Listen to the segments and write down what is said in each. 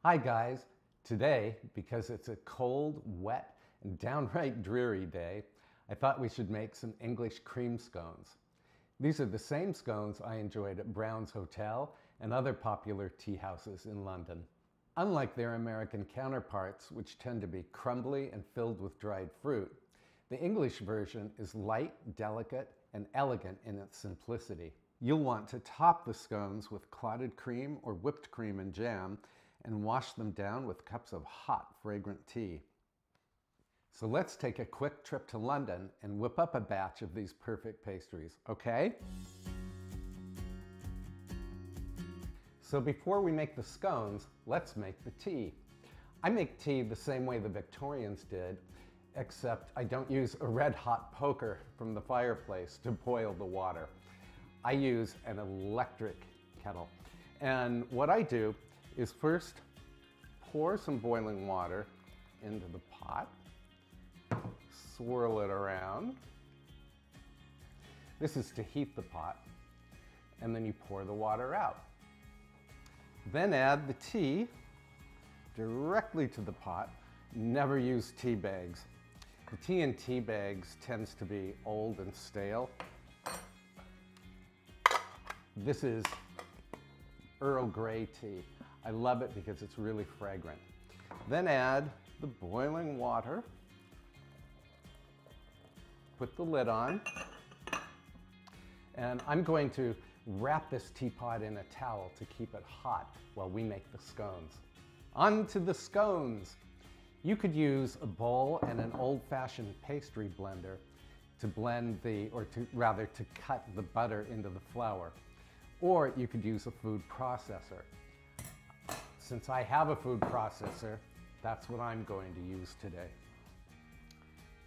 Hi guys! Today, because it's a cold, wet, and downright dreary day, I thought we should make some English cream scones. These are the same scones I enjoyed at Brown's Hotel and other popular tea houses in London. Unlike their American counterparts, which tend to be crumbly and filled with dried fruit, the English version is light, delicate, and elegant in its simplicity. You'll want to top the scones with clotted cream or whipped cream and jam, and wash them down with cups of hot, fragrant tea. So let's take a quick trip to London and whip up a batch of these perfect pastries, okay? So before we make the scones, let's make the tea. I make tea the same way the Victorians did, except I don't use a red-hot poker from the fireplace to boil the water. I use an electric kettle. And what I do is first pour some boiling water into the pot, swirl it around. This is to heat the pot, and then you pour the water out. Then add the tea directly to the pot. Never use tea bags. The tea in tea bags tends to be old and stale. This is Earl Grey tea. I love it because it's really fragrant. Then add the boiling water. Put the lid on. And I'm going to wrap this teapot in a towel to keep it hot while we make the scones. On to the scones. You could use a bowl and an old-fashioned pastry blender to blend to cut the butter into the flour. Or you could use a food processor. Since I have a food processor, that's what I'm going to use today.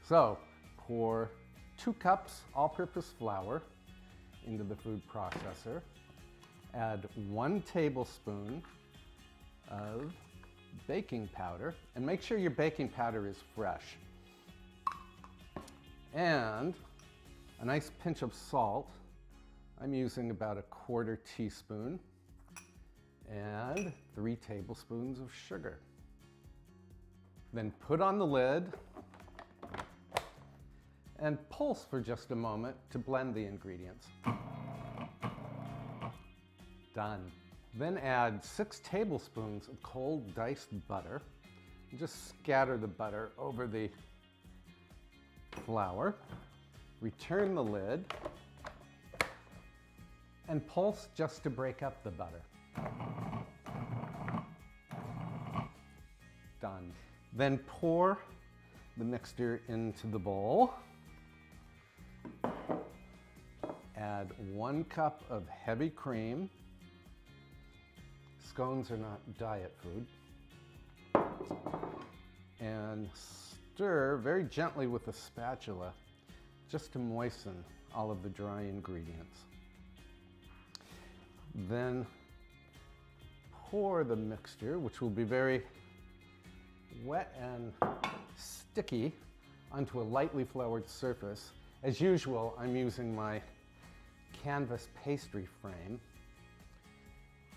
So pour 2 cups all-purpose flour into the food processor. Add 1 tablespoon of baking powder, and make sure your baking powder is fresh. And a nice pinch of salt. I'm using about 1/4 teaspoon. And 3 tablespoons of sugar. Then put on the lid and pulse for just a moment to blend the ingredients. Done. Then add 6 tablespoons of cold diced butter. And just scatter the butter over the flour. Return the lid and pulse just to break up the butter. Done. Then pour the mixture into the bowl. Add 1 cup of heavy cream. Scones are not diet food. And stir very gently with a spatula just to moisten all of the dry ingredients. Then pour the mixture, which will be very wet and sticky, onto a lightly floured surface. As usual, I'm using my canvas pastry frame.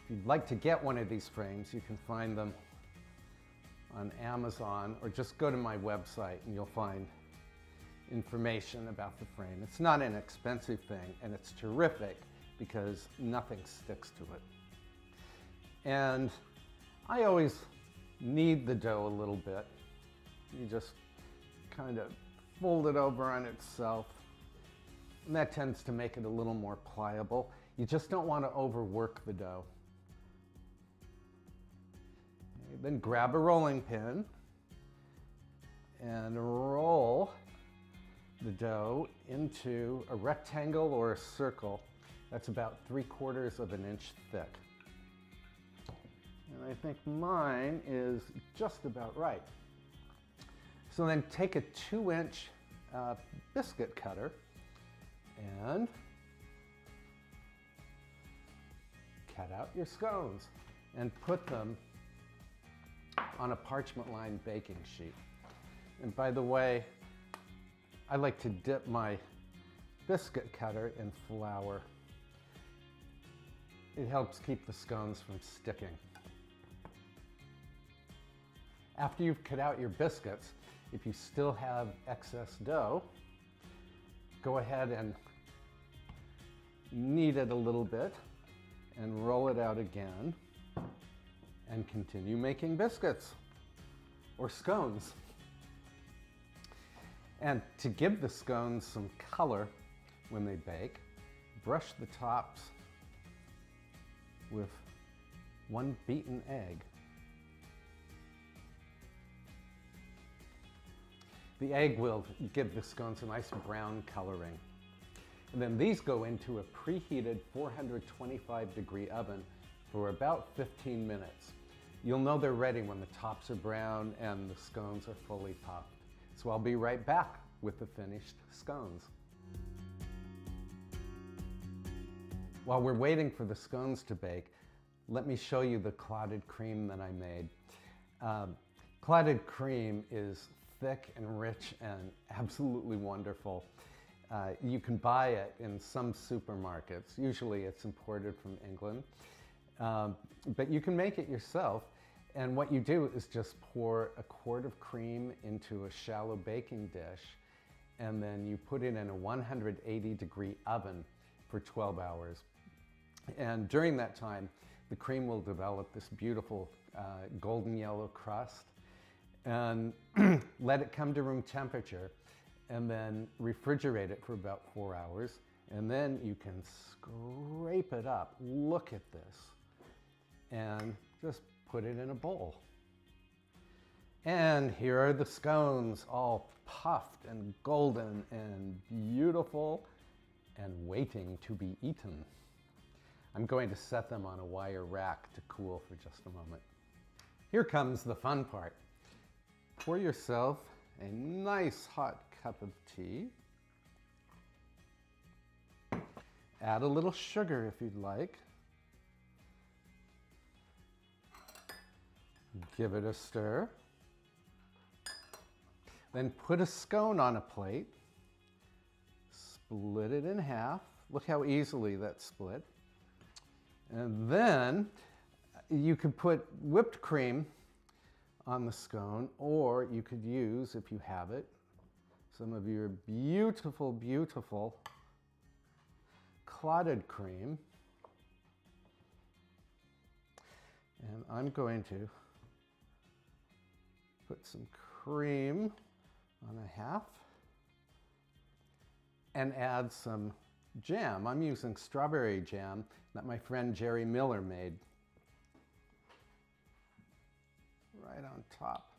If you'd like to get one of these frames, you can find them on Amazon, or just go to my website and you'll find information about the frame. It's not an expensive thing, and it's terrific because nothing sticks to it. And I always knead the dough a little bit. You just kind of fold it over on itself, and that tends to make it a little more pliable. You just don't want to overwork the dough. Okay, then grab a rolling pin and roll the dough into a rectangle or a circle that's about 3/4 of an inch thick. And I think mine is just about right. So then take a 2-inch biscuit cutter and cut out your scones and put them on a parchment-lined baking sheet. And by the way, I like to dip my biscuit cutter in flour. It helps keep the scones from sticking. After you've cut out your biscuits, if you still have excess dough, go ahead and knead it a little bit and roll it out again and continue making biscuits or scones. And to give the scones some color when they bake, brush the tops with 1 beaten egg. The egg will give the scones a nice brown coloring. And then these go into a preheated 425-degree oven for about 15 minutes. You'll know they're ready when the tops are brown and the scones are fully puffed. So I'll be right back with the finished scones. While we're waiting for the scones to bake, let me show you the clotted cream that I made. Clotted cream is thick and rich and absolutely wonderful. You can buy it in some supermarkets. Usually it's imported from England. But you can make it yourself. And what you do is just pour a quart of cream into a shallow baking dish, and then you put it in a 180-degree oven for 12 hours. And during that time, the cream will develop this beautiful golden yellow crust, and let it come to room temperature, and then refrigerate it for about 4 hours. And then you can scrape it up. Look at this. And just put it in a bowl. And here are the scones, all puffed and golden and beautiful and waiting to be eaten. I'm going to set them on a wire rack to cool for just a moment. Here comes the fun part. Pour yourself a nice hot cup of tea. Add a little sugar if you'd like. Give it a stir. Then put a scone on a plate. Split it in half. Look how easily that's split. And then you could put whipped cream on the scone, or you could use, if you have it, some of your beautiful, beautiful clotted cream. And I'm going to put some cream on a half and add some jam. I'm using strawberry jam that my friend Jerry Miller made. Right on top.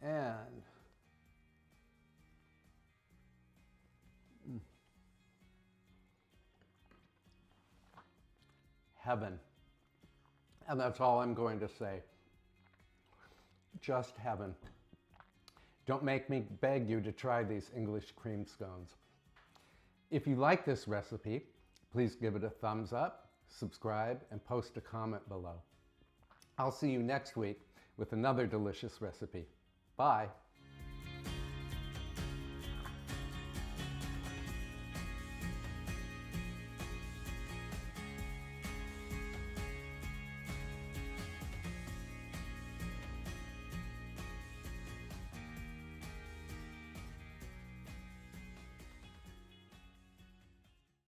And heaven. And that's all I'm going to say. Just heaven. Don't make me beg you to try these English cream scones. If you like this recipe, please give it a thumbs up, subscribe, and post a comment below. I'll see you next week with another delicious recipe. Bye.